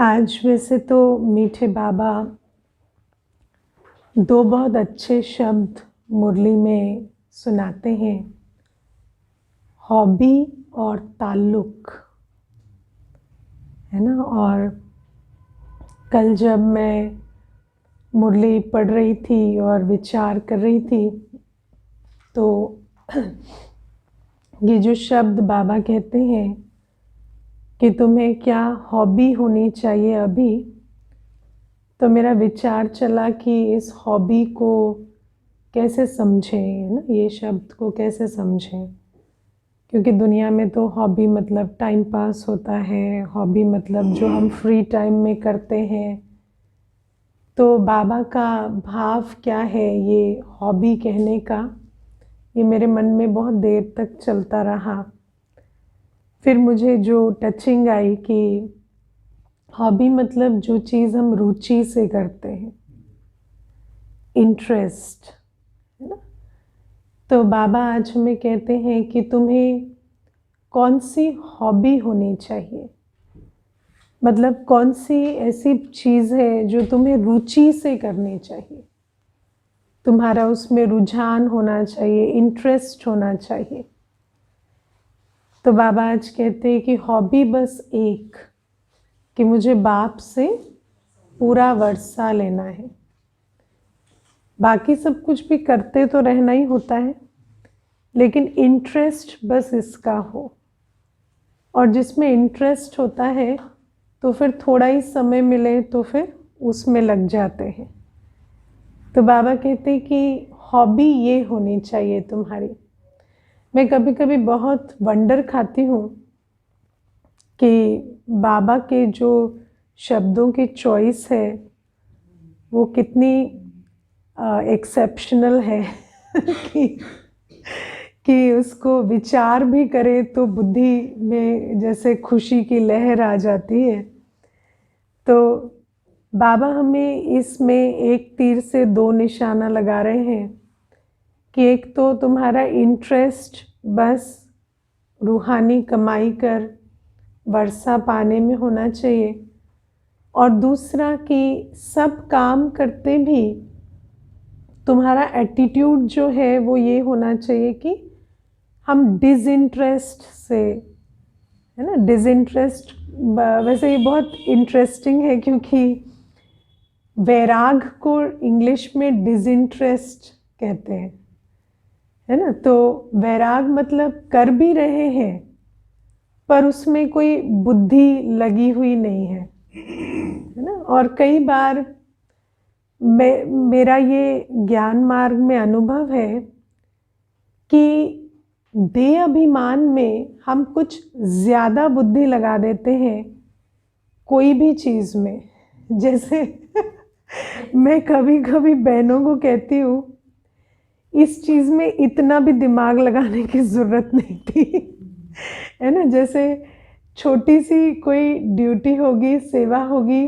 आज वैसे तो मीठे बाबा दो बहुत अच्छे शब्द मुरली में सुनाते हैं, हॉबी और ताल्लुक, है ना। और कल जब मैं मुरली पढ़ रही थी और विचार कर रही थी तो ये जो शब्द बाबा कहते हैं कि तुम्हें क्या हॉबी होनी चाहिए अभी, तो मेरा विचार चला कि इस हॉबी को कैसे समझें, है ना, ये शब्द को कैसे समझें। क्योंकि दुनिया में तो हॉबी मतलब टाइम पास होता है, हॉबी मतलब जो हम फ्री टाइम में करते हैं। तो बाबा का भाव क्या है ये हॉबी कहने का, ये मेरे मन में बहुत देर तक चलता रहा। फिर मुझे जो टचिंग आई कि हॉबी मतलब जो चीज़ हम रुचि से करते हैं, इंटरेस्ट, है ना। तो बाबा आज हमें कहते हैं कि तुम्हें कौन सी हॉबी होनी चाहिए, मतलब कौन सी ऐसी चीज़ है जो तुम्हें रुचि से करनी चाहिए, तुम्हारा उसमें रुझान होना चाहिए, इंटरेस्ट होना चाहिए। तो बाबा आज कहते हैं कि हॉबी बस एक, कि मुझे बाप से पूरा वर्षा लेना है। बाकी सब कुछ भी करते तो रहना ही होता है, लेकिन इंटरेस्ट बस इसका हो। और जिसमें इंटरेस्ट होता है तो फिर थोड़ा ही समय मिले तो फिर उसमें लग जाते हैं। तो बाबा कहते हैं कि हॉबी ये होनी चाहिए तुम्हारी। मैं कभी कभी बहुत वंडर खाती हूँ कि बाबा के जो शब्दों की चॉइस है वो कितनी एक्सेप्शनल है कि उसको विचार भी करे तो बुद्धि में जैसे खुशी की लहर आ जाती है। तो बाबा हमें इसमें एक तीर से दो निशाना लगा रहे हैं कि एक तो तुम्हारा इंटरेस्ट बस रूहानी कमाई कर वर्षा पाने में होना चाहिए, और दूसरा कि सब काम करते भी तुम्हारा एटीट्यूड जो है वो ये होना चाहिए कि हम डिसइंटरेस्ट से, है ना। डिसइंटरेस्ट वैसे ये बहुत इंटरेस्टिंग है क्योंकि वैराग को इंग्लिश में डिसइंटरेस्ट कहते हैं, है ना। तो वैराग मतलब कर भी रहे हैं पर उसमें कोई बुद्धि लगी हुई नहीं है ना। और कई बार मेरा ये ज्ञान मार्ग में अनुभव है कि देह अभिमान में हम कुछ ज़्यादा बुद्धि लगा देते हैं कोई भी चीज़ में। जैसे मैं कभी कभी बहनों को कहती हूँ इस चीज़ में इतना भी दिमाग लगाने की ज़रूरत नहीं थी, है ना। जैसे छोटी सी कोई ड्यूटी होगी, सेवा होगी,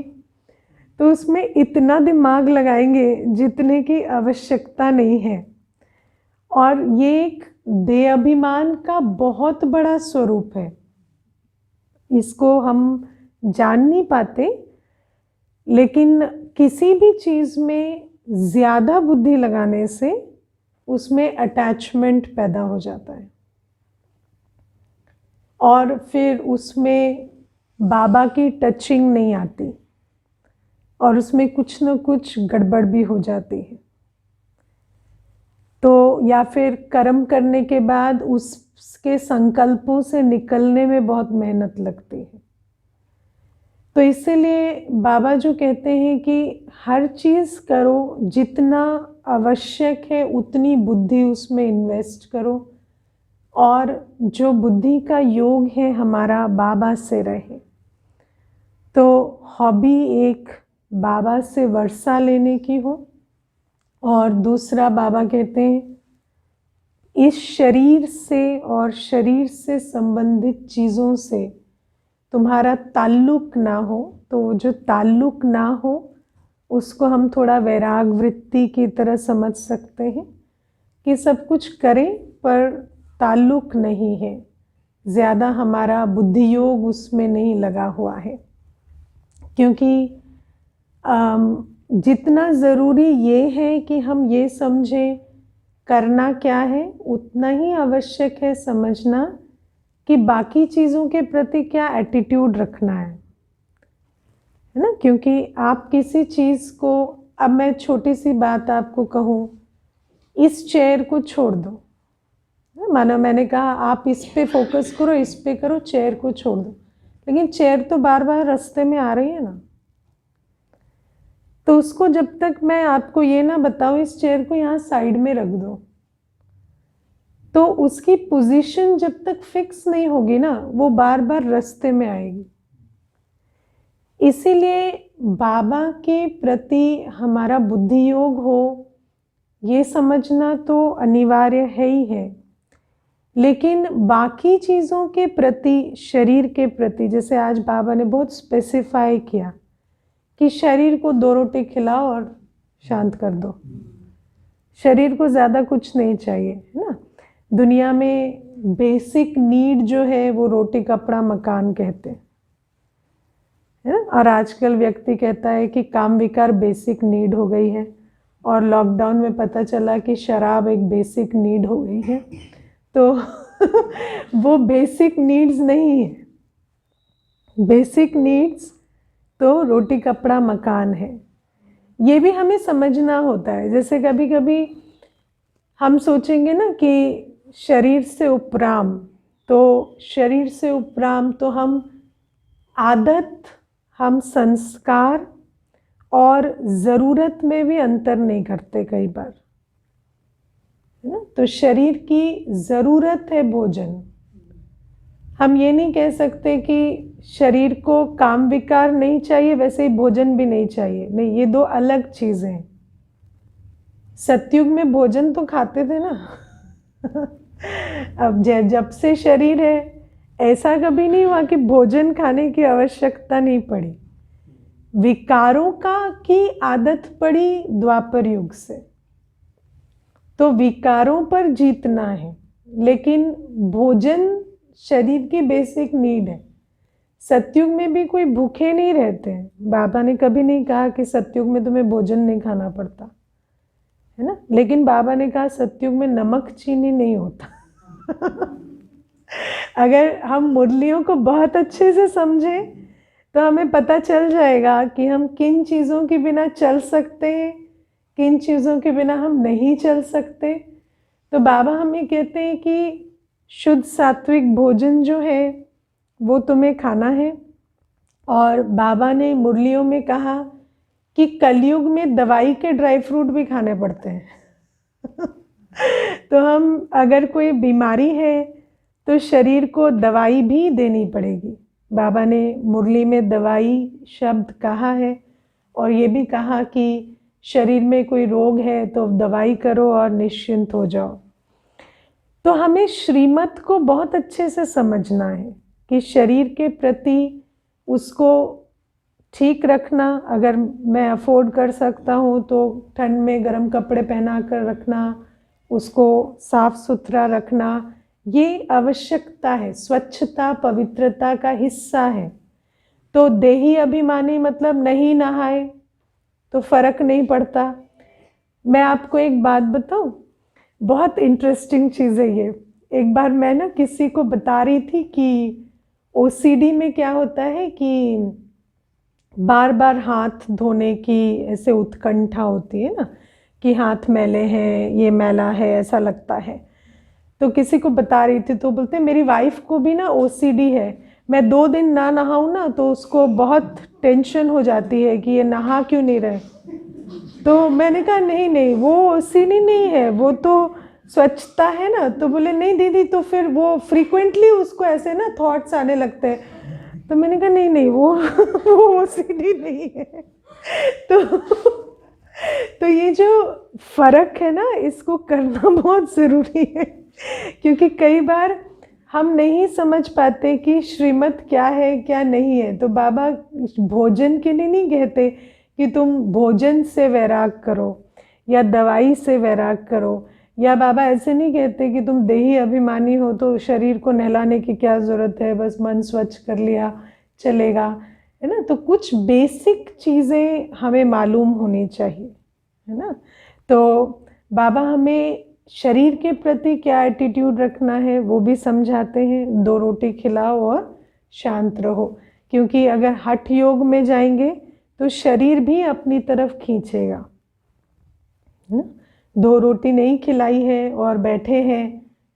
तो उसमें इतना दिमाग लगाएंगे जितने की आवश्यकता नहीं है। और ये एक देह अभिमान का बहुत बड़ा स्वरूप है, इसको हम जान नहीं पाते, लेकिन किसी भी चीज़ में ज़्यादा बुद्धि लगाने से उसमें अटैचमेंट पैदा हो जाता है और फिर उसमें बाबा की टचिंग नहीं आती और उसमें कुछ न कुछ गड़बड़ भी हो जाती है। तो या फिर कर्म करने के बाद उसके संकल्पों से निकलने में बहुत मेहनत लगती है। तो इसीलिए बाबा जो कहते हैं कि हर चीज़ करो, जितना आवश्यक है उतनी बुद्धि उसमें इन्वेस्ट करो, और जो बुद्धि का योग है हमारा बाबा से रहे। तो हॉबी एक बाबा से वर्षा लेने की हो, और दूसरा बाबा कहते हैं इस शरीर से और शरीर से संबंधित चीज़ों से तुम्हारा ताल्लुक ना हो। तो जो ताल्लुक ना हो उसको हम थोड़ा वैराग वृत्ति की तरह समझ सकते हैं कि सब कुछ करें पर ताल्लुक नहीं है, ज़्यादा हमारा बुद्धि योग उसमें नहीं लगा हुआ है। क्योंकि जितना ज़रूरी ये है कि हम ये समझें करना क्या है, उतना ही आवश्यक है समझना कि बाकी चीज़ों के प्रति क्या एटीट्यूड रखना है ना। क्योंकि आप किसी चीज़ को, अब मैं छोटी सी बात आपको कहूँ, इस चेयर को छोड़ दो, मानो मैंने कहा आप इस पे फोकस करो, इस पे करो, चेयर को छोड़ दो, लेकिन चेयर तो बार बार रास्ते में आ रही है ना। तो उसको जब तक मैं आपको ये ना बताऊँ इस चेयर को यहाँ साइड में रख दो, तो उसकी पोजीशन जब तक फिक्स नहीं होगी ना, वो बार बार रास्ते में आएगी। इसीलिए बाबा के प्रति हमारा बुद्धि योग हो, ये समझना तो अनिवार्य है ही है, लेकिन बाकी चीज़ों के प्रति, शरीर के प्रति, जैसे आज बाबा ने बहुत स्पेसिफाई किया कि शरीर को 2 रोटी खिलाओ और शांत कर दो। शरीर को ज़्यादा कुछ नहीं चाहिए, है ना। दुनिया में बेसिक नीड जो है वो रोटी, कपड़ा, मकान कहते हैं, है ना। और आजकल व्यक्ति कहता है कि काम विकार बेसिक नीड हो गई है, और लॉकडाउन में पता चला कि शराब एक बेसिक नीड हो गई है। तो वो बेसिक नीड्स नहीं है। बेसिक नीड्स तो रोटी, कपड़ा, मकान है। ये भी हमें समझना होता है। जैसे कभी कभी हम सोचेंगे ना कि शरीर से उपराम, तो शरीर से उपराम तो हम आदत, हम संस्कार और ज़रूरत में भी अंतर नहीं करते कई बार, है ना। तो शरीर की ज़रूरत है भोजन। हम ये नहीं कह सकते कि शरीर को काम विकार नहीं चाहिए, वैसे ही भोजन भी नहीं चाहिए, नहीं, ये 2 अलग चीज़ें हैं। सतयुग में भोजन तो खाते थे ना। अब जब से शरीर है, ऐसा कभी नहीं हुआ कि भोजन खाने की आवश्यकता नहीं पड़ी। विकारों की आदत पड़ी द्वापर युग से, तो विकारों पर जीतना है, लेकिन भोजन शरीर की बेसिक नीड है। सतयुग में भी कोई भूखे नहीं रहते हैं। बाबा ने कभी नहीं कहा कि सतयुग में तुम्हें भोजन नहीं खाना पड़ता, है ना। लेकिन बाबा ने कहा सतयुग में नमक चीनी नहीं होता। अगर हम मुरलियों को बहुत अच्छे से समझें तो हमें पता चल जाएगा कि हम किन चीज़ों के बिना चल सकते हैं, किन चीज़ों के बिना हम नहीं चल सकते। तो बाबा हमें कहते हैं कि शुद्ध सात्विक भोजन जो है वो तुम्हें खाना है। और बाबा ने मुरलियों में कहा कि कलयुग में दवाई के ड्राई फ्रूट भी खाने पड़ते हैं। तो हम, अगर कोई बीमारी है तो शरीर को दवाई भी देनी पड़ेगी। बाबा ने मुरली में दवाई शब्द कहा है, और ये भी कहा कि शरीर में कोई रोग है तो दवाई करो और निश्चिंत हो जाओ। तो हमें श्रीमत को बहुत अच्छे से समझना है कि शरीर के प्रति उसको ठीक रखना। अगर मैं अफोर्ड कर सकता हूँ तो ठंड में गर्म कपड़े पहना कर रखना, उसको साफ सुथरा रखना, ये आवश्यकता है। स्वच्छता पवित्रता का हिस्सा है। तो देही अभिमानी मतलब नहीं नहाए तो फर्क नहीं पड़ता। मैं आपको एक बात बताऊं, बहुत इंटरेस्टिंग चीज़ है ये। एक बार मैं ना किसी को बता रही थी कि ओसीडी में क्या होता है कि बार बार हाथ धोने की ऐसे उत्कंठा होती है ना, कि हाथ मैले हैं, ये मैला है, ऐसा लगता है। तो किसी को बता रही थी तो बोलते मेरी वाइफ को भी ना ओसीडी है, मैं 2 दिन ना नहाऊं ना तो उसको बहुत टेंशन हो जाती है कि ये नहा क्यों नहीं रहे। तो मैंने कहा नहीं नहीं, वो ओसीडी नहीं है, वो तो स्वच्छता है ना। तो बोले नहीं दीदी, तो फिर वो फ्रीक्वेंटली उसको ऐसे ना थॉट्स आने लगते हैं। तो मैंने कहा नहीं नहीं, वो ओसीडी नहीं है। तो ये जो फर्क है ना, इसको करना बहुत ज़रूरी है, क्योंकि कई बार हम नहीं समझ पाते कि श्रीमत क्या है क्या नहीं है। तो बाबा भोजन के लिए नहीं कहते कि तुम भोजन से वैराग करो या दवाई से वैराग करो, या बाबा ऐसे नहीं कहते कि तुम देही अभिमानी हो तो शरीर को नहलाने की क्या ज़रूरत है, बस मन स्वच्छ कर लिया चलेगा। है ना। तो कुछ बेसिक चीज़ें हमें मालूम होनी चाहिए, है ना। तो बाबा हमें शरीर के प्रति क्या एटीट्यूड रखना है वो भी समझाते हैं, 2 रोटी खिलाओ और शांत रहो, क्योंकि अगर हठ योग में जाएंगे तो शरीर भी अपनी तरफ खींचेगा, है ना। 2 रोटी नहीं खिलाई है और बैठे हैं,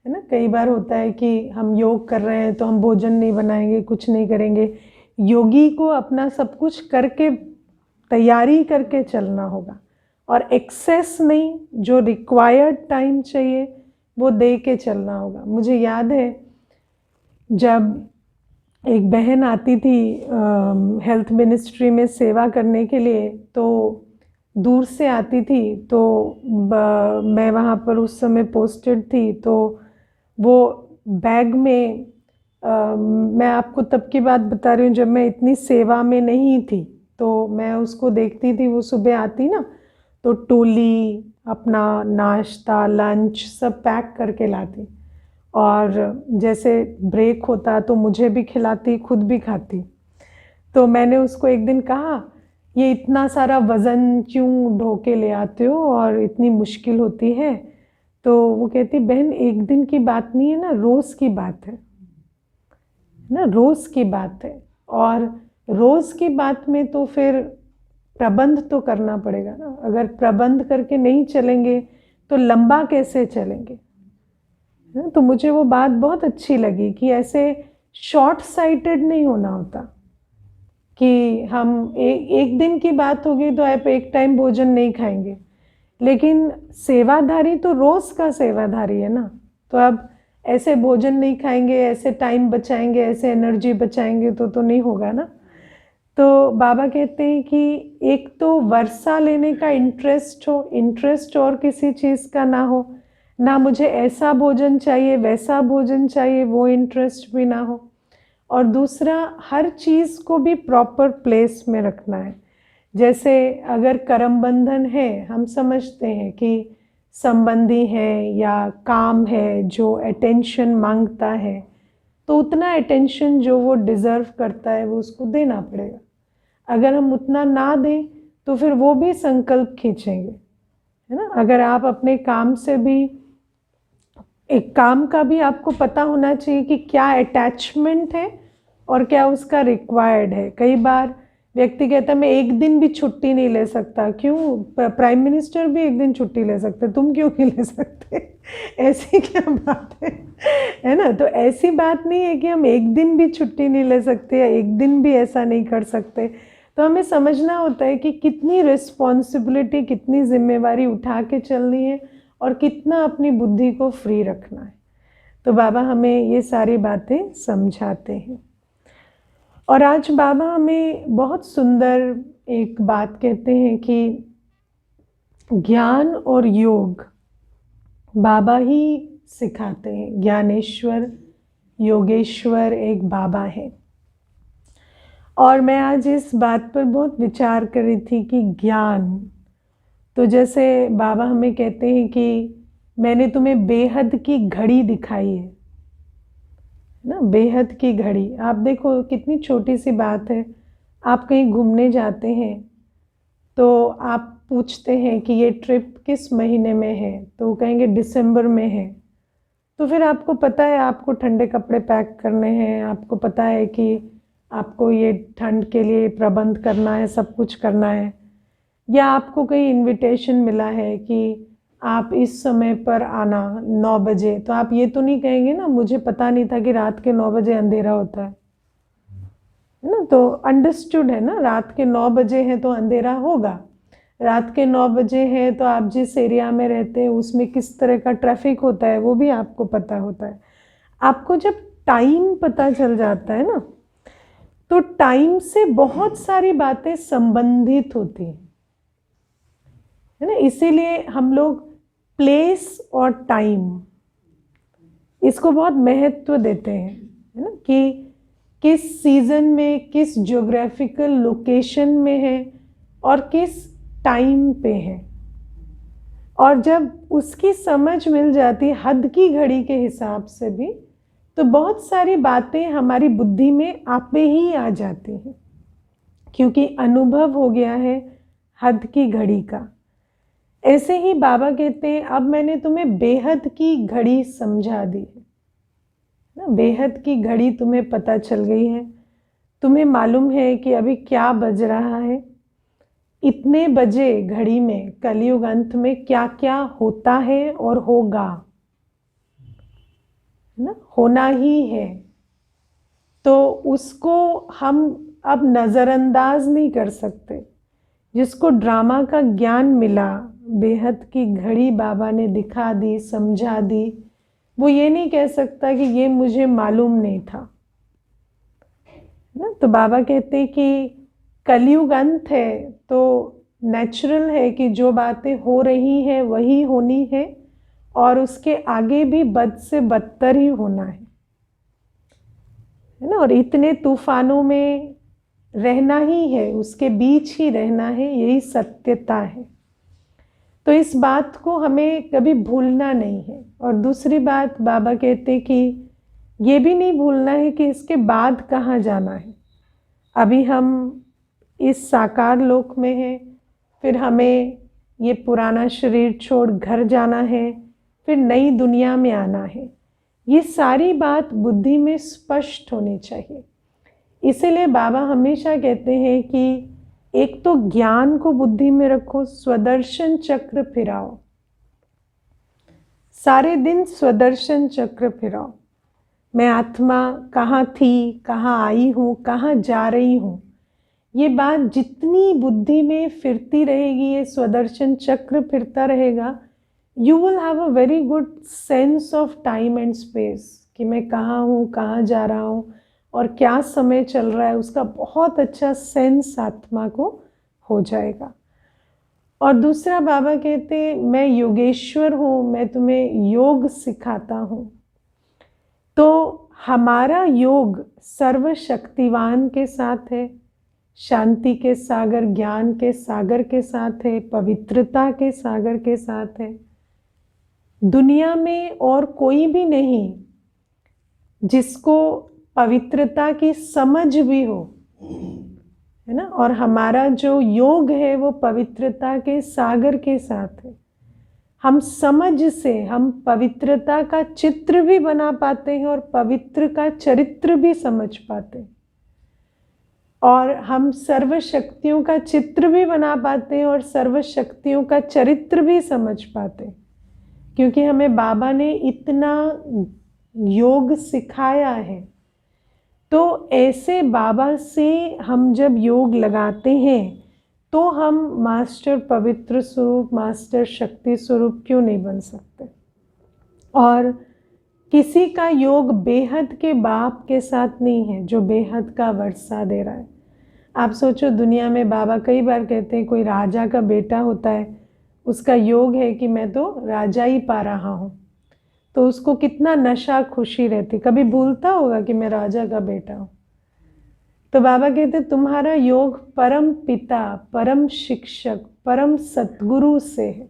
है ना। कई बार होता है कि हम योग कर रहे हैं तो हम भोजन नहीं बनाएंगे, कुछ नहीं करेंगे। योगी को अपना सब कुछ करके तैयारी करके चलना होगा और एक्सेस नहीं, जो रिक्वायर्ड टाइम चाहिए वो दे के चलना होगा। मुझे याद है जब एक बहन आती थी हेल्थ मिनिस्ट्री में सेवा करने के लिए, तो दूर से आती थी, तो मैं वहाँ पर उस समय पोस्टेड थी, तो वो बैग में मैं आपको तब की बात बता रही हूँ जब मैं इतनी सेवा में नहीं थी, तो मैं उसको देखती थी, वो सुबह आती ना तो टोली अपना नाश्ता लंच सब पैक करके लाती, और जैसे ब्रेक होता तो मुझे भी खिलाती, खुद भी खाती। तो मैंने उसको एक दिन कहा, ये इतना सारा वज़न क्यों ढो के ले आते हो और इतनी मुश्किल होती है। तो वो कहती, बहन एक दिन की बात नहीं है ना, रोज़ की बात है ना, रोज़ की बात है। और रोज़ की बात में तो फिर प्रबंध तो करना पड़ेगा ना। अगर प्रबंध करके नहीं चलेंगे तो लंबा कैसे चलेंगे। तो मुझे वो बात बहुत अच्छी लगी कि ऐसे शॉर्ट साइटेड नहीं होना होता कि हम एक दिन की बात होगी तो आप एक टाइम भोजन नहीं खाएंगे, लेकिन सेवाधारी तो रोज़ का सेवाधारी है ना। तो अब ऐसे भोजन नहीं खाएंगे, ऐसे टाइम बचाएंगे, ऐसे एनर्जी बचाएंगे तो नहीं होगा ना। तो बाबा कहते हैं कि एक तो वर्षा लेने का इंटरेस्ट हो, इंटरेस्ट और किसी चीज़ का ना हो, ना मुझे ऐसा भोजन चाहिए वैसा भोजन चाहिए, वो इंटरेस्ट भी ना हो। और दूसरा, हर चीज़ को भी प्रॉपर प्लेस में रखना है। जैसे अगर कर्म बंधन है, हम समझते हैं कि संबंधी है या काम है जो अटेंशन मांगता है, तो उतना अटेंशन जो वो डिज़र्व करता है वो उसको देना पड़ेगा। अगर हम उतना ना दें तो फिर वो भी संकल्प खींचेंगे, है ना। अगर आप अपने काम से भी, एक काम का भी आपको पता होना चाहिए कि क्या अटैचमेंट है और क्या उसका रिक्वायर्ड है। कई बार व्यक्ति कहता है मैं एक दिन भी छुट्टी नहीं ले सकता, क्यों, प्राइम मिनिस्टर भी एक दिन छुट्टी ले सकते, तुम क्यों नहीं ले सकते ऐसी क्या बात है ना। तो ऐसी बात नहीं है कि हम एक दिन भी छुट्टी नहीं ले सकते या एक दिन भी ऐसा नहीं कर सकते। तो हमें समझना होता है कि कितनी रिस्पॉन्सिबिलिटी, कितनी जिम्मेवारी उठा के चलनी है और कितना अपनी बुद्धि को फ्री रखना है। तो बाबा हमें ये सारी बातें समझाते हैं। और आज बाबा हमें बहुत सुंदर एक बात कहते हैं कि ज्ञान और योग बाबा ही सिखाते हैं। ज्ञानेश्वर योगेश्वर एक बाबा है। और मैं आज इस बात पर बहुत विचार कर रही थी कि ज्ञान, तो जैसे बाबा हमें कहते हैं कि मैंने तुम्हें बेहद की घड़ी दिखाई है ना, बेहद की घड़ी। आप देखो कितनी छोटी सी बात है। आप कहीं घूमने जाते हैं तो आप पूछते हैं कि ये ट्रिप किस महीने में है, तो वो कहेंगे दिसंबर में है। तो फिर आपको पता है आपको ठंडे कपड़े पैक करने हैं, आपको पता है कि आपको ये ठंड के लिए प्रबंध करना है, सब कुछ करना है। या आपको कहीं इनविटेशन मिला है कि आप इस समय पर आना 9 बजे, तो आप ये तो नहीं कहेंगे ना मुझे पता नहीं था कि रात के 9 बजे अंधेरा होता है ना। तो अंडरस्टूड है ना, रात के 9 बजे है तो अंधेरा होगा। रात के 9 बजे है तो आप जिस एरिया में रहते हैं उसमें किस तरह का ट्रैफिक होता है वो भी आपको पता होता है। आपको जब टाइम पता चल जाता है ना, तो टाइम से बहुत सारी बातें संबंधित होती हैं, है ना। इसीलिए हम लोग प्लेस और टाइम इसको बहुत महत्व देते हैं, है ना, कि किस सीज़न में, किस ज्योग्राफिकल लोकेशन में है और किस टाइम पे है। और जब उसकी समझ मिल जाती है हद की घड़ी के हिसाब से भी, तो बहुत सारी बातें हमारी बुद्धि में आपे ही आ जाती हैं। क्योंकि अनुभव हो गया है हद की घड़ी का। ऐसे ही बाबा कहते हैं अब मैंने तुम्हें बेहद की घड़ी समझा दी है ना, बेहद की घड़ी तुम्हें पता चल गई है। तुम्हें मालूम है कि अभी क्या बज रहा है, इतने बजे घड़ी में कलयुग अंत में क्या क्या होता है और होगा ना, होना ही है। तो उसको हम अब नज़रअंदाज नहीं कर सकते। जिसको ड्रामा का ज्ञान मिला, बेहद की घड़ी बाबा ने दिखा दी, समझा दी, वो ये नहीं कह सकता कि ये मुझे मालूम नहीं था ना। तो बाबा कहते हैं कि कलयुग अंत है तो नेचुरल है कि जो बातें हो रही हैं वही होनी है और उसके आगे भी बद से बदतर ही होना है ना। और इतने तूफानों में रहना ही है, उसके बीच ही रहना है, यही सत्यता है। तो इस बात को हमें कभी भूलना नहीं है। और दूसरी बात बाबा कहते कि ये भी नहीं भूलना है कि इसके बाद कहाँ जाना है। अभी हम इस साकार लोक में हैं, फिर हमें ये पुराना शरीर छोड़ घर जाना है, फिर नई दुनिया में आना है। ये सारी बात बुद्धि में स्पष्ट होनी चाहिए। इसीलिए बाबा हमेशा कहते हैं कि एक तो ज्ञान को बुद्धि में रखो, स्वदर्शन चक्र फिराओ, सारे दिन स्वदर्शन चक्र फिराओ। मैं आत्मा कहाँ थी, कहाँ आई हूँ, कहाँ जा रही हूँ, ये बात जितनी बुद्धि में फिरती रहेगी, ये स्वदर्शन चक्र फिरता रहेगा, you will have a very good sense of time and space कि मैं कहाँ हूँ, कहाँ जा रहा हूँ और क्या समय चल रहा है, उसका बहुत अच्छा सेंस आत्मा को हो जाएगा। और दूसरा बाबा कहते हैं मैं योगेश्वर हूँ, मैं तुम्हें योग सिखाता हूँ। तो हमारा योग सर्वशक्तिवान के साथ है, शांति के सागर, ज्ञान के सागर के साथ है, पवित्रता के सागर के साथ है। दुनिया में और कोई भी नहीं जिसको पवित्रता की समझ भी हो, है ना। और हमारा जो योग है वो पवित्रता के सागर के साथ है। हम समझ से हम पवित्रता का चित्र भी बना पाते हैं और पवित्र का चरित्र भी समझ पाते हैं। और हम सर्वशक्तियों का चित्र भी बना पाते हैं और सर्वशक्तियों का चरित्र भी समझ पाते हैं, क्योंकि हमें बाबा ने इतना योग सिखाया है। तो ऐसे बाबा से हम जब योग लगाते हैं तो हम मास्टर पवित्र स्वरूप, मास्टर शक्ति स्वरूप क्यों नहीं बन सकते। और किसी का योग बेहद के बाप के साथ नहीं है जो बेहद का वर्षा दे रहा है। आप सोचो, दुनिया में बाबा कई बार कहते हैं कोई राजा का बेटा होता है, उसका योग है कि मैं तो राजा ही पा रहा हूँ, तो उसको कितना नशा खुशी रहती, कभी भूलता होगा कि मैं राजा का बेटा हूँ। तो बाबा कहते तुम्हारा योग परम पिता, परम शिक्षक, परम सतगुरु से है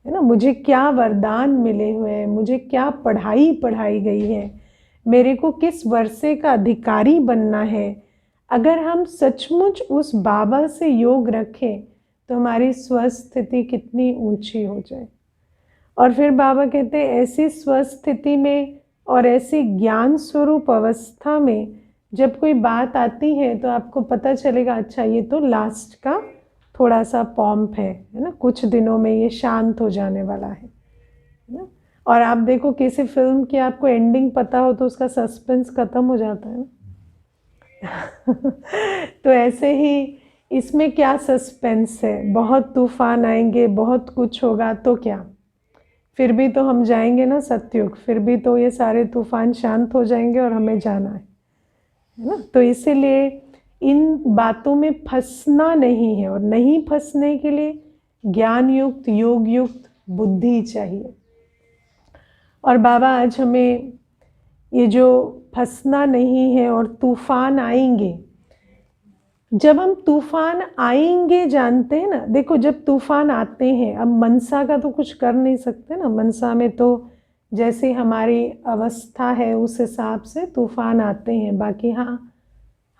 ना। मुझे क्या वरदान मिले हुए हैं, मुझे क्या पढ़ाई पढ़ाई गई है, मेरे को किस वर्षे का अधिकारी बनना है। अगर हम सचमुच उस बाबा से योग रखें तो हमारी स्वस्थिति कितनी ऊंची हो जाए। और फिर बाबा कहते हैं ऐसी स्वस्थिति में और ऐसी ज्ञान स्वरूप अवस्था में जब कोई बात आती है तो आपको पता चलेगा अच्छा ये तो लास्ट का थोड़ा सा पॉम्प है ना, कुछ दिनों में ये शांत हो जाने वाला है ना। और आप देखो किसी फिल्म की आपको एंडिंग पता हो तो उसका सस्पेंस खत्म हो जाता है ना। तो ऐसे ही इसमें क्या सस्पेंस है, बहुत तूफान आएंगे, बहुत कुछ होगा, तो क्या, फिर भी तो हम जाएंगे ना सतयुग, फिर भी तो ये सारे तूफान शांत हो जाएंगे और हमें जाना है ना। तो इसीलिए इन बातों में फंसना नहीं है, और नहीं फंसने के लिए ज्ञान युक्त, योग युक्त बुद्धि चाहिए। और बाबा आज हमें ये जो फंसना नहीं है और तूफान आएंगे, जब हम तूफान आएंगे जानते हैं ना, देखो जब तूफान आते हैं, अब मनसा का तो कुछ कर नहीं सकते ना, मनसा में तो जैसे हमारी अवस्था है उस हिसाब से तूफान आते हैं। बाकी हाँ,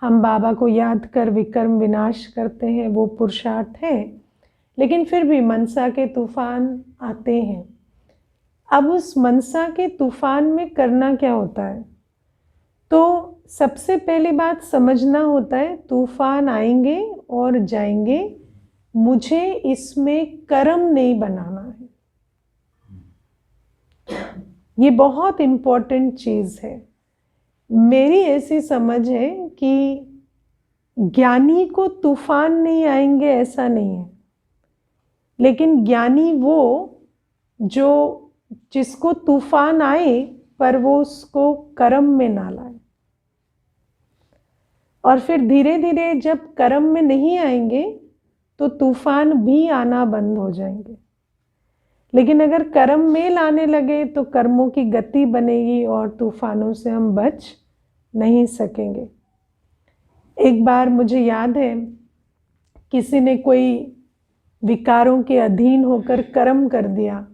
हम बाबा को याद कर विकर्म विनाश करते हैं, वो पुरुषार्थ है, लेकिन फिर भी मनसा के तूफान आते हैं। अब उस मनसा के तूफान में करना क्या होता है? तो सबसे पहली बात समझना होता है, तूफान आएंगे और जाएंगे, मुझे इसमें कर्म नहीं बनाना है। ये बहुत इम्पोर्टेंट चीज़ है। मेरी ऐसी समझ है कि ज्ञानी को तूफान नहीं आएंगे ऐसा नहीं है, लेकिन ज्ञानी वो जो जिसको तूफान आए पर वो उसको कर्म में ना लाए, और फिर धीरे धीरे जब कर्म में नहीं आएंगे तो तूफान भी आना बंद हो जाएंगे। लेकिन अगर कर्म में लाने लगे तो कर्मों की गति बनेगी और तूफानों से हम बच नहीं सकेंगे। एक बार मुझे याद है, किसी ने कोई विकारों के अधीन होकर कर्म कर दिया,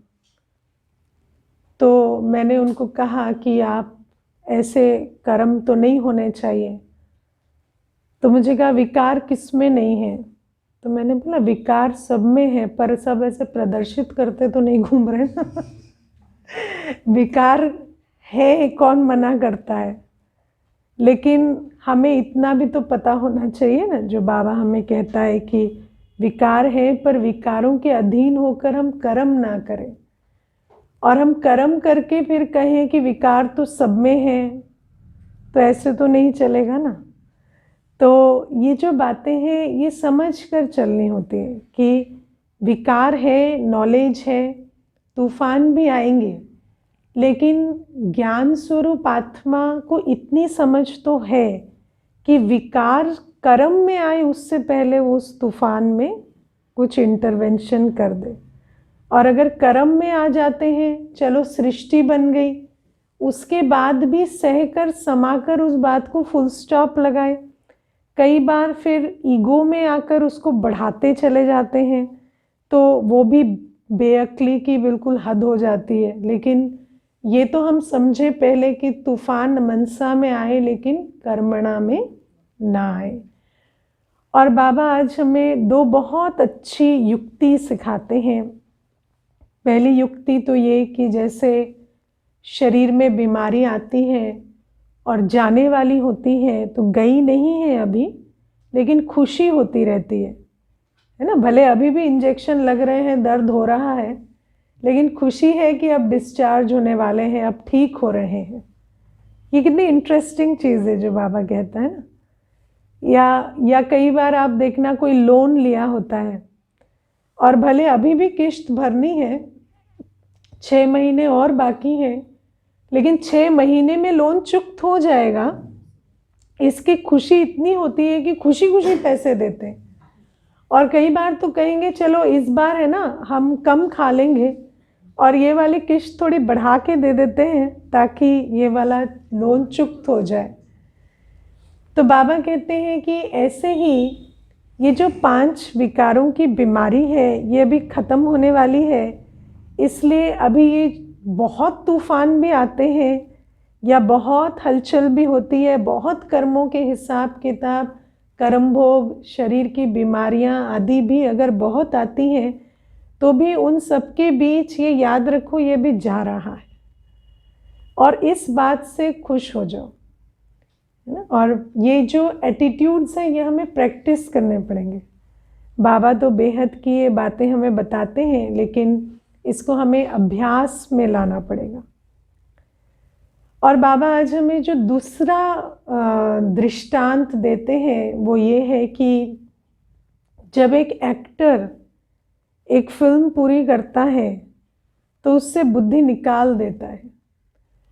तो मैंने उनको कहा कि आप ऐसे कर्म तो नहीं होने चाहिए। तो मुझे कहा विकार किस में नहीं है? तो मैंने बोला विकार सब में है, पर सब ऐसे प्रदर्शित करते तो नहीं घूम रहे ना। विकार है, कौन मना करता है? लेकिन हमें इतना भी तो पता होना चाहिए ना, जो बाबा हमें कहता है कि विकार है, पर विकारों के अधीन होकर हम कर्म ना करें। और हम कर्म करके फिर कहें कि विकार तो सब में है, तो ऐसे तो नहीं चलेगा ना। तो ये जो बातें हैं ये समझ कर चलनी होती है कि विकार है, नॉलेज है, तूफान भी आएंगे, लेकिन ज्ञान स्वरूप आत्मा को इतनी समझ तो है कि विकार कर्म में आए उससे पहले वो उस तूफान में कुछ इंटरवेंशन कर दे। और अगर कर्म में आ जाते हैं, चलो सृष्टि बन गई, उसके बाद भी सहकर समाकर उस बात को फुल स्टॉप लगाए। कई बार फिर ईगो में आकर उसको बढ़ाते चले जाते हैं, तो वो भी बेअक्ली की बिल्कुल हद हो जाती है। लेकिन ये तो हम समझे पहले कि तूफान मनसा में आए लेकिन कर्मणा में ना आए। और बाबा आज हमें दो बहुत अच्छी युक्ति सिखाते हैं। पहली युक्ति तो ये कि जैसे शरीर में बीमारी आती है और जाने वाली होती है, तो गई नहीं है अभी, लेकिन खुशी होती रहती है ना। भले अभी भी इंजेक्शन लग रहे हैं, दर्द हो रहा है, लेकिन खुशी है कि अब डिस्चार्ज होने वाले हैं, अब ठीक हो रहे हैं। ये कितनी इंटरेस्टिंग चीज़ है जो बाबा कहता है ना। या कई बार आप देखना, कोई लोन लिया होता है और भले अभी भी किश्त भरनी है, 6 महीने और बाकी है, लेकिन 6 महीने में लोन चुक्त हो जाएगा, इसकी खुशी इतनी होती है कि खुशी खुशी पैसे देते हैं। और कई बार तो कहेंगे चलो इस बार है ना हम कम खा लेंगे और ये वाली किश्त थोड़ी बढ़ा के दे देते हैं ताकि ये वाला लोन चुक्त हो जाए। तो बाबा कहते हैं कि ऐसे ही ये जो 5 विकारों की बीमारी है ये अभी ख़त्म होने वाली है, इसलिए अभी ये बहुत तूफान भी आते हैं या बहुत हलचल भी होती है, बहुत कर्मों के हिसाब किताब, कर्म भोग, शरीर की बीमारियां आदि भी अगर बहुत आती हैं, तो भी उन सबके बीच ये याद रखो ये भी जा रहा है और इस बात से खुश हो जाओ, है ना। और ये जो एटीट्यूड्स हैं ये हमें प्रैक्टिस करने पड़ेंगे। बाबा तो बेहद की ये बातें हमें बताते हैं, लेकिन इसको हमें अभ्यास में लाना पड़ेगा। और बाबा आज हमें जो दूसरा दृष्टांत देते हैं वो ये है कि जब एक एक्टर एक फिल्म पूरी करता है तो उससे बुद्धि निकाल देता है।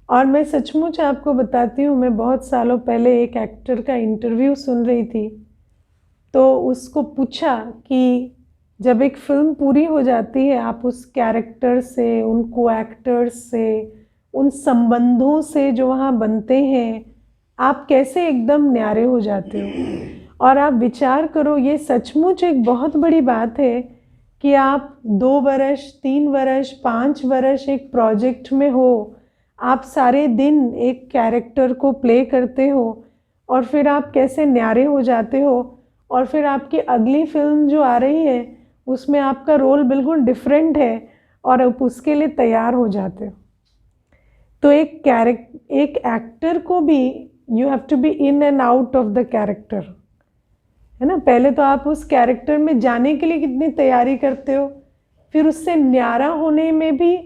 और मैं सचमुच आपको बताती हूँ, मैं बहुत सालों पहले एक एक्टर का इंटरव्यू सुन रही थी, तो उसको पूछा कि जब एक फिल्म पूरी हो जाती है, आप उस कैरेक्टर से, उन को एक्टर्स से, उन संबंधों से जो वहाँ बनते हैं, आप कैसे एकदम न्यारे हो जाते हो। और आप विचार करो, ये सचमुच एक बहुत बड़ी बात है कि आप 2 वर्ष, 3 वर्ष, 5 वर्ष एक प्रोजेक्ट में हो, आप सारे दिन एक कैरेक्टर को प्ले करते हो और फिर आप कैसे न्यारे हो जाते हो, और फिर आपकी अगली फिल्म जो आ रही है उसमें आपका रोल बिल्कुल डिफरेंट है और आप उसके लिए तैयार हो जाते हो। तो एक एक्टर को भी you have to be in and out of the character, है ना। पहले तो आप उस कैरेक्टर में जाने के लिए कितनी तैयारी करते हो, फिर उससे न्यारा होने में भी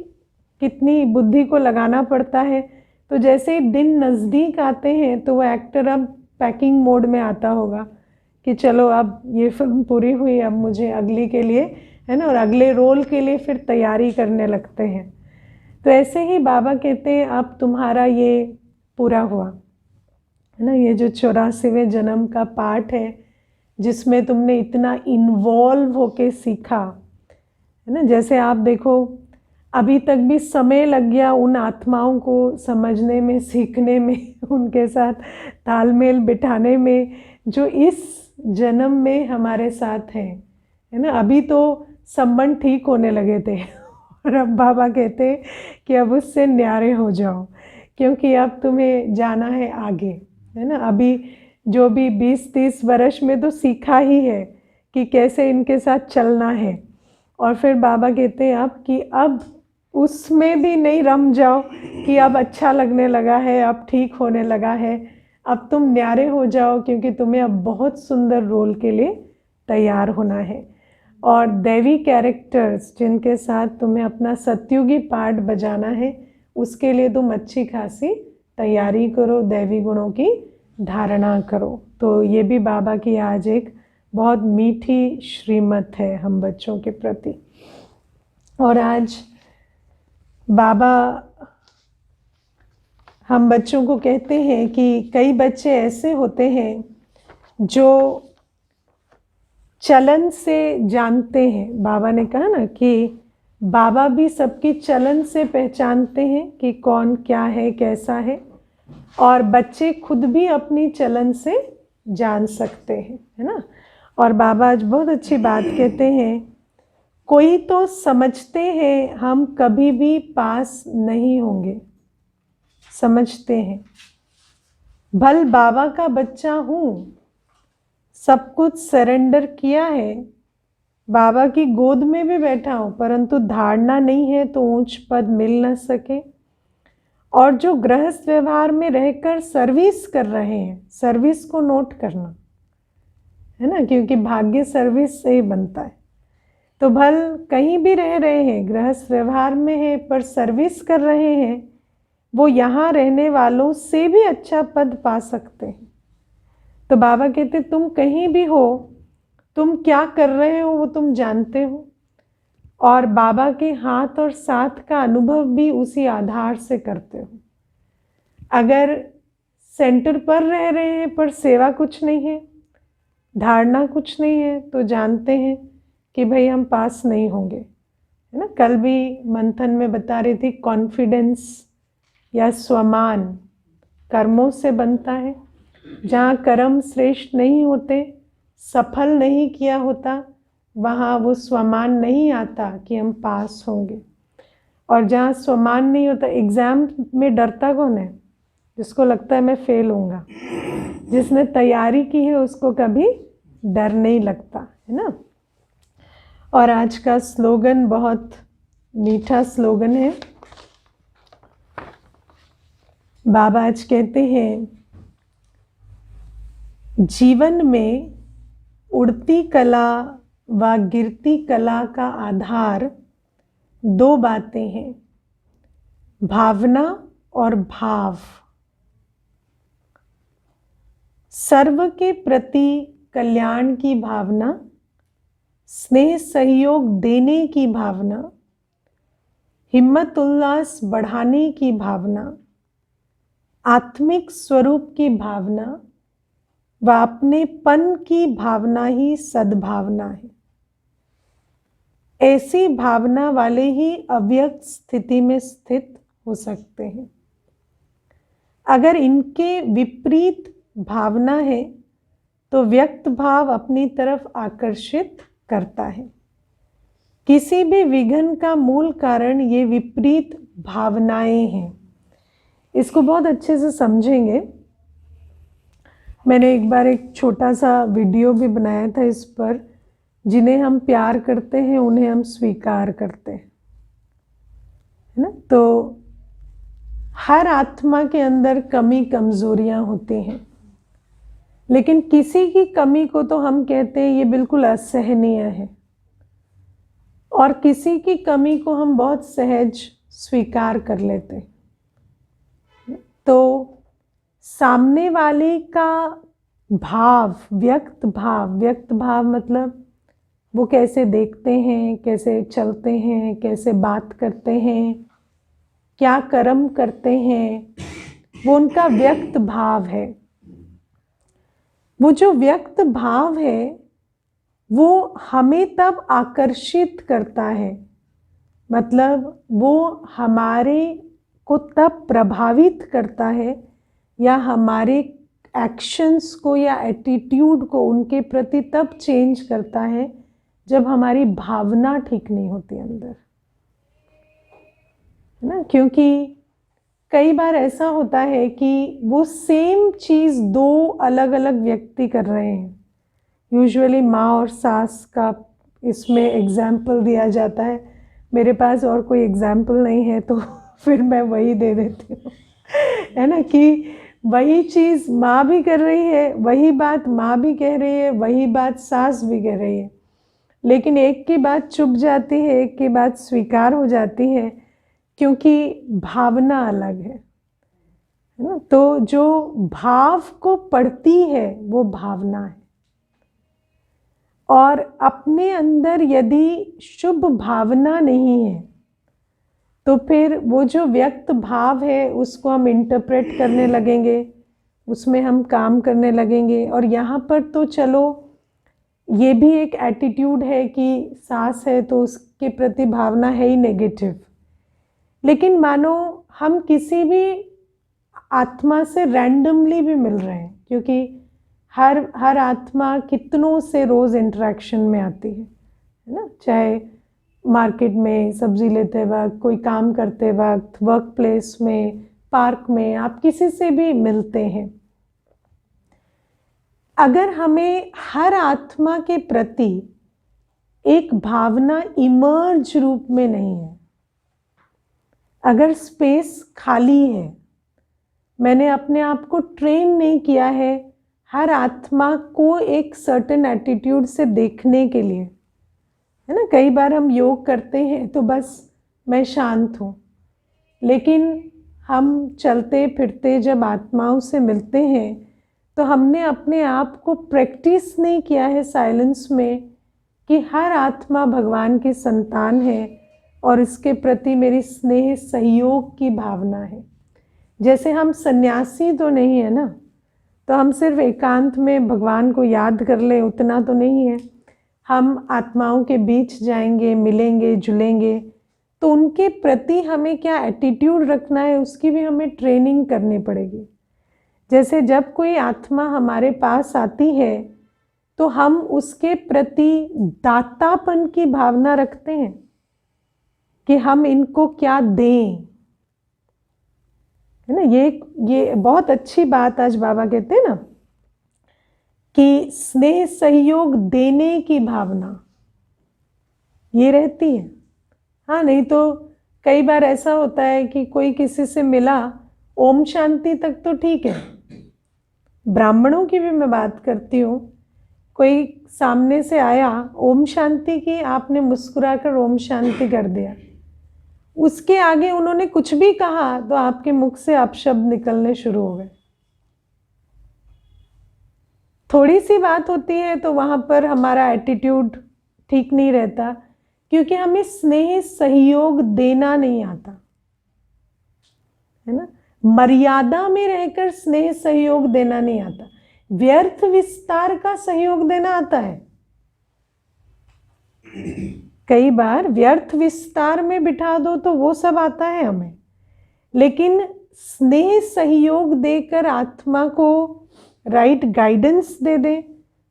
कितनी बुद्धि को लगाना पड़ता है। तो जैसे ही दिन नज़दीक आते हैं तो वो एक्टर अब पैकिंग मोड में आता होगा कि चलो अब ये फिल्म पूरी हुई, अब मुझे अगली के लिए, है ना, और अगले रोल के लिए फिर तैयारी करने लगते हैं। तो ऐसे ही बाबा कहते हैं अब तुम्हारा ये पूरा हुआ, है ना। ये जो 84वें जन्म का पाठ है जिसमें तुमने इतना इन्वॉल्व होके सीखा, है ना। जैसे आप देखो अभी तक भी समय लग गया उन आत्माओं को समझने में, सीखने में, उनके साथ तालमेल बिठाने में जो इस जन्म में हमारे साथ हैं, है ना। अभी तो संबंध ठीक होने लगे थे और अब बाबा कहते हैं कि अब उससे न्यारे हो जाओ क्योंकि अब तुम्हें जाना है आगे, है ना। अभी जो भी 20-30 वर्ष में तो सीखा ही है कि कैसे इनके साथ चलना है, और फिर बाबा कहते हैं अब कि अब उसमें भी नहीं रम जाओ कि अब अच्छा लगने लगा है, अब ठीक होने लगा है, अब तुम न्यारे हो जाओ क्योंकि तुम्हें अब बहुत सुंदर रोल के लिए तैयार होना है। और दैवी कैरेक्टर्स जिनके साथ तुम्हें अपना सत्युगी पार्ट बजाना है उसके लिए तुम अच्छी खासी तैयारी करो, दैवी गुणों की धारणा करो। तो ये भी बाबा की आज एक बहुत मीठी श्रीमत है हम बच्चों के प्रति। और आज बाबा हम बच्चों को कहते हैं कि कई बच्चे ऐसे होते हैं जो चलन से जानते हैं। बाबा ने कहा ना कि बाबा भी सबकी चलन से पहचानते हैं कि कौन क्या है, कैसा है, और बच्चे खुद भी अपनी चलन से जान सकते हैं, है ना। और बाबा आज बहुत अच्छी बात कहते हैं, कोई तो समझते हैं हम कभी भी पास नहीं होंगे, समझते हैं भल बाबा का बच्चा हूँ, सब कुछ सरेंडर किया है, बाबा की गोद में भी बैठा हूँ, परंतु धारणा नहीं है तो ऊंच पद मिल न सके। और जो गृहस्थ व्यवहार में रहकर सर्विस कर रहे हैं, सर्विस को नोट करना, है ना, क्योंकि भाग्य सर्विस से ही बनता है। तो भल कहीं भी रह रहे हैं, गृहस्थ व्यवहार में है पर सर्विस कर रहे हैं, वो यहाँ रहने वालों से भी अच्छा पद पा सकते हैं। तो बाबा कहते तुम कहीं भी हो, तुम क्या कर रहे हो वो तुम जानते हो, और बाबा के हाथ और साथ का अनुभव भी उसी आधार से करते हो। अगर सेंटर पर रह रहे हैं पर सेवा कुछ नहीं है, धारणा कुछ नहीं है, तो जानते हैं कि भाई हम पास नहीं होंगे, है ना। कल भी मंथन में बता रही थी, कॉन्फिडेंस या स्वमान कर्मों से बनता है। जहाँ कर्म श्रेष्ठ नहीं होते, सफल नहीं किया होता, वहाँ वो स्वमान नहीं आता कि हम पास होंगे। और जहाँ स्वमान नहीं होता, एग्ज़ाम में डरता कौन है? जिसको लगता है मैं फेल होऊंगा। जिसने तैयारी की है उसको कभी डर नहीं लगता, है ना। और आज का स्लोगन बहुत मीठा स्लोगन है। बाबा आज कहते हैं, जीवन में उड़ती कला व गिरती कला का आधार दो बातें हैं, भावना और भाव। सर्व के प्रति कल्याण की भावना, स्नेह सहयोग देने की भावना, हिम्मत उल्लास बढ़ाने की भावना, आत्मिक स्वरूप की भावना व अपनेपन की भावना ही सद्भावना है। ऐसी भावना वाले ही अव्यक्त स्थिति में स्थित हो सकते हैं। अगर इनके विपरीत भावना है तो व्यक्त भाव अपनी तरफ आकर्षित करता है। किसी भी विघ्न का मूल कारण ये विपरीत भावनाएं हैं। इसको बहुत अच्छे से समझेंगे मैंने एक बार एक छोटा सा वीडियो भी बनाया था इस पर, जिन्हें हम प्यार करते हैं उन्हें हम स्वीकार करते हैं, है ना। तो हर आत्मा के अंदर कमी कमजोरियां होती हैं, लेकिन किसी की कमी को तो हम कहते हैं ये बिल्कुल असहनीय है, और किसी की कमी को हम बहुत सहज स्वीकार कर लेते हैं। तो सामने वाले का भाव, व्यक्त भाव मतलब वो कैसे देखते हैं, कैसे चलते हैं, कैसे बात करते हैं, क्या कर्म करते हैं, वो उनका व्यक्त भाव है। वो जो व्यक्त भाव है वो हमें तब आकर्षित करता है, मतलब वो हमारे को तब प्रभावित करता है या हमारे एक्शंस को या एटीट्यूड को उनके प्रति तब चेंज करता है जब हमारी भावना ठीक नहीं होती अंदर, है ना। क्योंकि कई बार ऐसा होता है कि वो सेम चीज़ दो अलग अलग व्यक्ति कर रहे हैं। यूजुअली माँ और सास का इसमें एग्जाम्पल दिया जाता है। मेरे पास और कोई एग्जाम्पल नहीं है तो फिर मैं वही दे देती हूँ, है ना, कि वही चीज़ माँ भी कर रही है, वही बात माँ भी कह रही है, वही बात सास भी कह रही है, लेकिन एक की बात चुप जाती है, एक की बात स्वीकार हो जाती है, क्योंकि भावना अलग है ना। तो जो भाव को पढ़ती है वो भावना है, और अपने अंदर यदि शुभ भावना नहीं है तो फिर वो जो व्यक्त भाव है उसको हम इंटरप्रेट करने लगेंगे, उसमें हम काम करने लगेंगे। और यहाँ पर तो चलो ये भी एक एटीट्यूड है कि सास है तो उसके प्रति भावना है ही नेगेटिव, लेकिन मानो हम किसी भी आत्मा से रैंडमली भी मिल रहे हैं, क्योंकि हर आत्मा कितनों से रोज़ इंटरेक्शन में आती है ना, चाहे मार्केट में सब्जी लेते वक्त, कोई काम करते वक्त, वर्क प्लेस में, पार्क में, आप किसी से भी मिलते हैं। अगर हमें हर आत्मा के प्रति एक भावना इमर्ज रूप में नहीं है, अगर स्पेस खाली है, मैंने अपने आप को ट्रेन नहीं किया है हर आत्मा को एक सर्टेन एटीट्यूड से देखने के लिए, है ना। कई बार हम योग करते हैं तो बस मैं शांत हूँ, लेकिन हम चलते फिरते जब आत्माओं से मिलते हैं तो हमने अपने आप को प्रैक्टिस नहीं किया है साइलेंस में कि हर आत्मा भगवान की संतान है और इसके प्रति मेरी स्नेह सहयोग की भावना है। जैसे हम सन्यासी तो नहीं है ना, तो हम सिर्फ एकांत में भगवान को याद कर ले उतना तो नहीं है। हम आत्माओं के बीच जाएंगे, मिलेंगे, जुलेंगे, तो उनके प्रति हमें क्या एटीट्यूड रखना है उसकी भी हमें ट्रेनिंग करनी पड़ेगी। जैसे जब कोई आत्मा हमारे पास आती है तो हम उसके प्रति दातापन की भावना रखते हैं कि हम इनको क्या दें, है ना। ये बहुत अच्छी बात आज बाबा कहते हैं ना कि स्नेह सहयोग देने की भावना ये रहती है। हाँ, नहीं तो कई बार ऐसा होता है कि कोई किसी से मिला, ओम शांति तक तो ठीक है, ब्राह्मणों की भी मैं बात करती हूँ, कोई सामने से आया, ओम शांति की, आपने मुस्कुराकर ओम शांति कर दिया, उसके आगे उन्होंने कुछ भी कहा तो आपके मुख से अपशब्द निकलने शुरू हो गए। थोड़ी सी बात होती है तो वहाँ पर हमारा एटीट्यूड ठीक नहीं रहता, क्योंकि हमें स्नेह सहयोग देना नहीं आता, है ना। मर्यादा में रहकर स्नेह सहयोग देना नहीं आता, व्यर्थ विस्तार का सहयोग देना आता है। कई बार व्यर्थ विस्तार में बिठा दो तो वो सब आता है हमें, लेकिन स्नेह सहयोग देकर आत्मा को राइट गाइडेंस दे दे,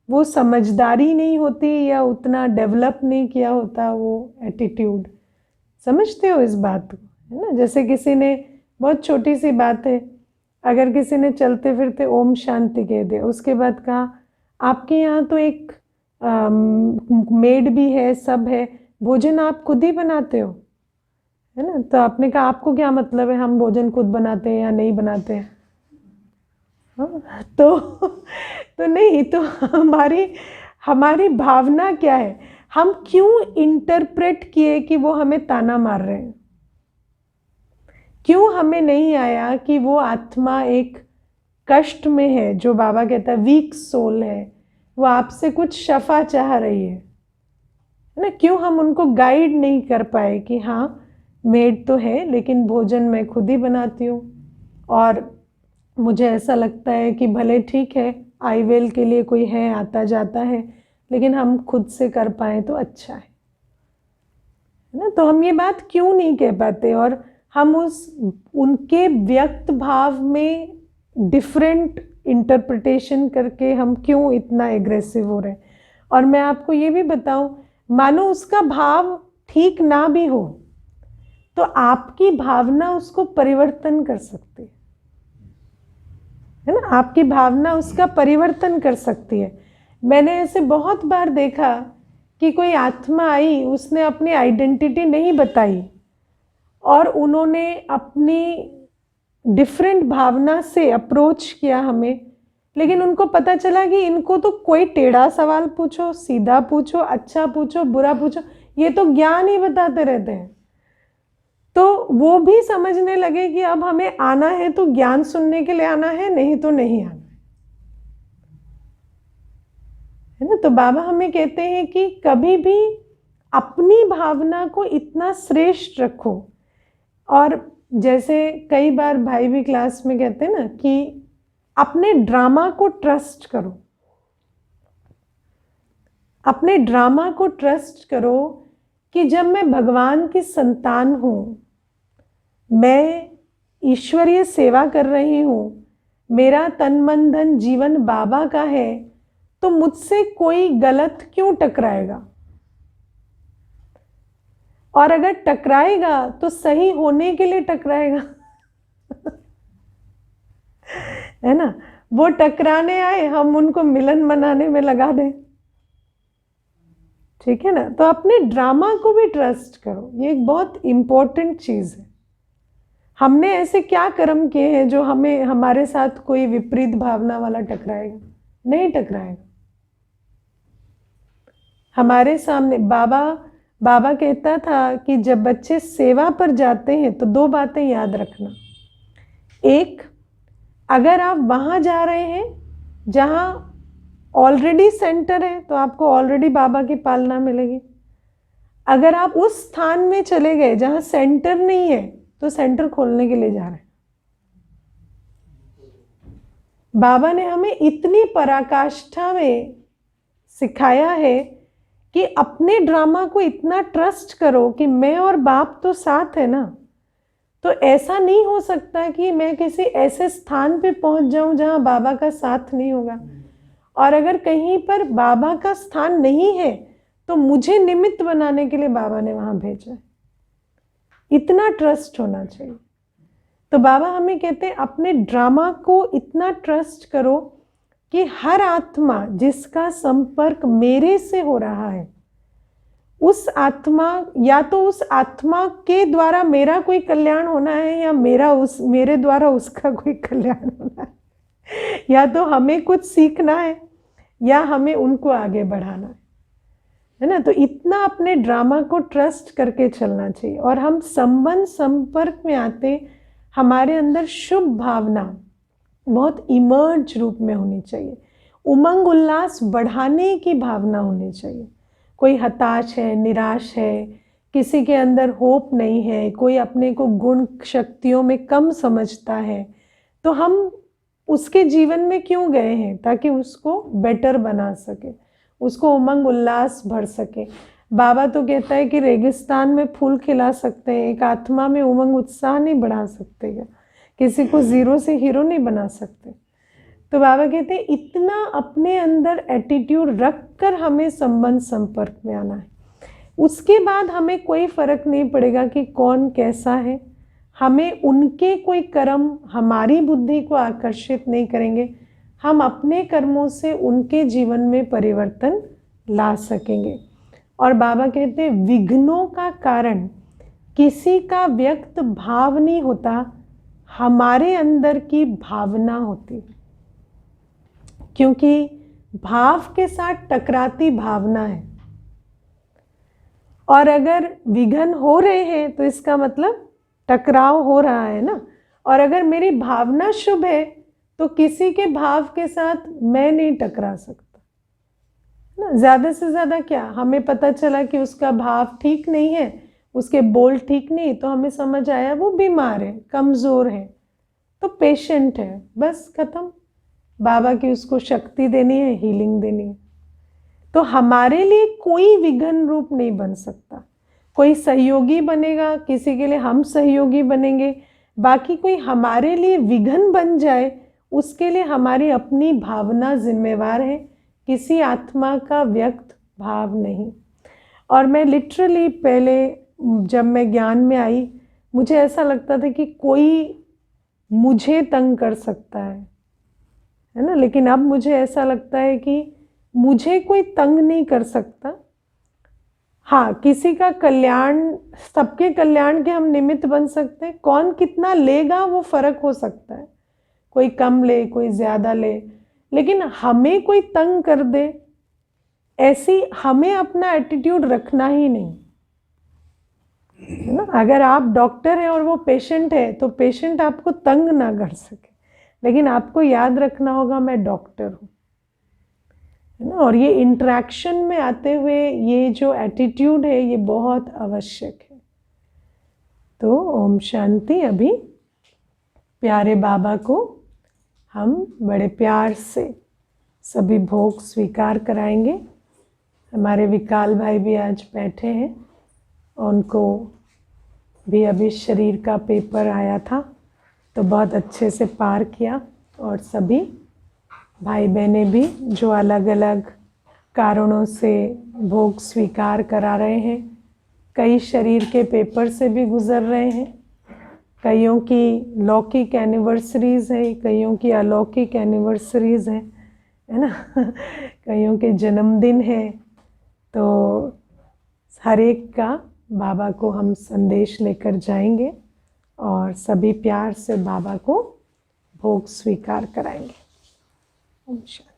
वो समझदारी नहीं होती या उतना डेवलप नहीं किया होता वो एटीट्यूड। समझते हो इस बात को, है ना। जैसे किसी ने, बहुत छोटी सी बात है, अगर किसी ने चलते फिरते ओम शांति कह दिया, उसके बाद कहा आपके यहाँ तो एक मेड भी है, सब है, भोजन आप खुद ही बनाते हो, है ना? तो आपने कहा आपको क्या मतलब है हम भोजन खुद बनाते हैं या नहीं बनाते हैं? हाँ, तो नहीं, तो हमारी भावना क्या है, हम क्यों इंटरप्रेट किए कि वो हमें ताना मार रहे हैं? क्यों हमें नहीं आया कि वो आत्मा एक कष्ट में है, जो बाबा कहता है वीक सोल है, वो आपसे कुछ शफा चाह रही है ना? क्यों हम उनको गाइड नहीं कर पाए कि हाँ मेड तो है लेकिन भोजन मैं खुद ही बनाती हूँ, और मुझे ऐसा लगता है कि भले ठीक है आईवेल के लिए कोई है आता जाता है, लेकिन हम खुद से कर पाए तो अच्छा है ना? तो हम ये बात क्यों नहीं कह पाते, और हम उनके व्यक्त भाव में डिफरेंट इंटरप्रिटेशन करके हम क्यों इतना एग्रेसिव हो रहे हैं? और मैं आपको ये भी बताऊं, मानो उसका भाव ठीक ना भी हो तो आपकी भावना उसको परिवर्तन कर सकती है ना? आपकी भावना उसका परिवर्तन कर सकती है। मैंने ऐसे बहुत बार देखा कि कोई आत्मा आई, उसने अपनी आइडेंटिटी नहीं बताई और उन्होंने अपनी डिफरेंट भावना से अप्रोच किया हमें, लेकिन उनको पता चला कि इनको तो कोई टेढ़ा सवाल पूछो, सीधा पूछो, अच्छा पूछो, बुरा पूछो, ये तो ज्ञान ही बताते रहते हैं। तो वो भी समझने लगे कि अब हमें आना है तो ज्ञान सुनने के लिए आना है, नहीं तो नहीं आना है ना? तो बाबा हमें कहते हैं कि कभी भी अपनी भावना को इतना श्रेष्ठ रखो। और जैसे कई बार भाई भी क्लास में कहते हैं ना कि अपने ड्रामा को ट्रस्ट करो, अपने ड्रामा को ट्रस्ट करो कि जब मैं भगवान की संतान हूँ, मैं ईश्वरीय सेवा कर रही हूँ, मेरा तन मन धन जीवन बाबा का है, तो मुझसे कोई गलत क्यों टकराएगा? और अगर टकराएगा तो सही होने के लिए टकराएगा है ना? वो टकराने आए, हम उनको मिलन मनाने में लगा दें, ठीक है ना? तो अपने ड्रामा को भी ट्रस्ट करो, ये एक बहुत इंपॉर्टेंट चीज है। हमने ऐसे क्या कर्म किए हैं जो हमें हमारे साथ कोई विपरीत भावना वाला टकराएगा? नहीं टकराएगा। हमारे सामने बाबा कहता था कि जब बच्चे सेवा पर जाते हैं तो दो बातें याद रखना। एक, अगर आप वहां जा रहे हैं जहां ऑलरेडी सेंटर है तो आपको ऑलरेडी बाबा की पालना मिलेगी। अगर आप उस स्थान में चले गए जहां सेंटर नहीं है तो सेंटर खोलने के लिए जा रहे हैं। बाबा ने हमें इतनी पराकाष्ठा में सिखाया है कि अपने ड्रामा को इतना ट्रस्ट करो कि मैं और बाप तो साथ है ना। तो ऐसा नहीं हो सकता कि मैं किसी ऐसे स्थान पे पहुंच जाऊं जहां बाबा का साथ नहीं होगा, और अगर कहीं पर बाबा का स्थान नहीं है तो मुझे निमित्त बनाने के लिए बाबा ने वहां भेजा है। इतना ट्रस्ट होना चाहिए। तो बाबा हमें कहते हैं अपने ड्रामा को इतना ट्रस्ट करो कि हर आत्मा जिसका संपर्क मेरे से हो रहा है, उस आत्मा, या तो उस आत्मा के द्वारा मेरा कोई कल्याण होना है या मेरे द्वारा उसका कोई कल्याण होना है, या तो हमें कुछ सीखना है या हमें उनको आगे बढ़ाना है ना? तो इतना अपने ड्रामा को ट्रस्ट करके चलना चाहिए। और हम संबंध संपर्क में आते, हमारे अंदर शुभ भावना बहुत इमर्ज रूप में होनी चाहिए, उमंग उल्लास बढ़ाने की भावना होनी चाहिए। कोई हताश है, निराश है, किसी के अंदर होप नहीं है, कोई अपने को गुण शक्तियों में कम समझता है, तो हम उसके जीवन में क्यों गए हैं? ताकि उसको बेटर बना सके, उसको उमंग उल्लास भर सके। बाबा तो कहता है कि रेगिस्तान में फूल खिला सकते हैं, एक आत्मा में उमंग उत्साह नहीं बढ़ा सकते क्या? किसी को जीरो से हीरो नहीं बना सकते। तो बाबा कहते हैं इतना अपने अंदर एटीट्यूड रख कर हमें संबंध संपर्क में आना है। उसके बाद हमें कोई फर्क नहीं पड़ेगा कि कौन कैसा है, हमें उनके कोई कर्म हमारी बुद्धि को आकर्षित नहीं करेंगे, हम अपने कर्मों से उनके जीवन में परिवर्तन ला सकेंगे। और बाबा कहते हैं विघ्नों का कारण किसी का व्यक्त भाव नहीं होता, हमारे अंदर की भावना होती, क्योंकि भाव के साथ टकराती भावना है। और अगर विघ्न हो रहे हैं तो इसका मतलब टकराव हो रहा है ना। और अगर मेरी भावना शुभ है तो किसी के भाव के साथ मैं नहीं टकरा सकता ना। ज़्यादा से ज़्यादा क्या, हमें पता चला कि उसका भाव ठीक नहीं है, उसके बोल ठीक नहीं, तो हमें समझ आया वो बीमार है, कमज़ोर है, तो पेशेंट है, बस खत्म। बाबा की उसको शक्ति देनी है, हीलिंग देनी है। तो हमारे लिए कोई विघ्न रूप नहीं बन सकता। कोई सहयोगी बनेगा, किसी के लिए हम सहयोगी बनेंगे, बाकी कोई हमारे लिए विघ्न बन जाए उसके लिए हमारी अपनी भावना जिम्मेवार है, किसी आत्मा का व्यक्त भाव नहीं। और मैं लिटरली पहले जब मैं ज्ञान में आई मुझे ऐसा लगता था कि कोई मुझे तंग कर सकता है ना, लेकिन अब मुझे ऐसा लगता है कि मुझे कोई तंग नहीं कर सकता। हाँ, किसी का कल्याण, सबके कल्याण के हम निमित्त बन सकते हैं। कौन कितना लेगा वो फर्क हो सकता है, कोई कम ले कोई ज़्यादा ले, लेकिन हमें कोई तंग कर दे ऐसी हमें अपना एटीट्यूड रखना ही नहीं है ना। अगर आप डॉक्टर हैं और वो पेशेंट है तो पेशेंट आपको तंग ना कर सके, लेकिन आपको याद रखना होगा मैं डॉक्टर हूँ, है ना। और ये इंटरेक्शन में आते हुए ये जो एटीट्यूड है ये बहुत आवश्यक है। तो ओम शांति। अभी प्यारे बाबा को हम बड़े प्यार से सभी भोग स्वीकार कराएंगे। हमारे विकाल भाई भी आज बैठे हैं, उनको भी अभी शरीर का पेपर आया था तो बहुत अच्छे से पार किया। और सभी भाई बहनें भी जो अलग अलग कारणों से भोग स्वीकार करा रहे हैं, कई शरीर के पेपर से भी गुजर रहे हैं, कईयों की लौकिक एनिवर्सरीज़ है, कईयों की अलौकिक एनिवर्सरीज़ है ना कईयों के जन्मदिन है। तो हर एक का बाबा को हम संदेश लेकर जाएंगे और सभी प्यार से बाबा को भोग स्वीकार कराएंगे। ओम शांति।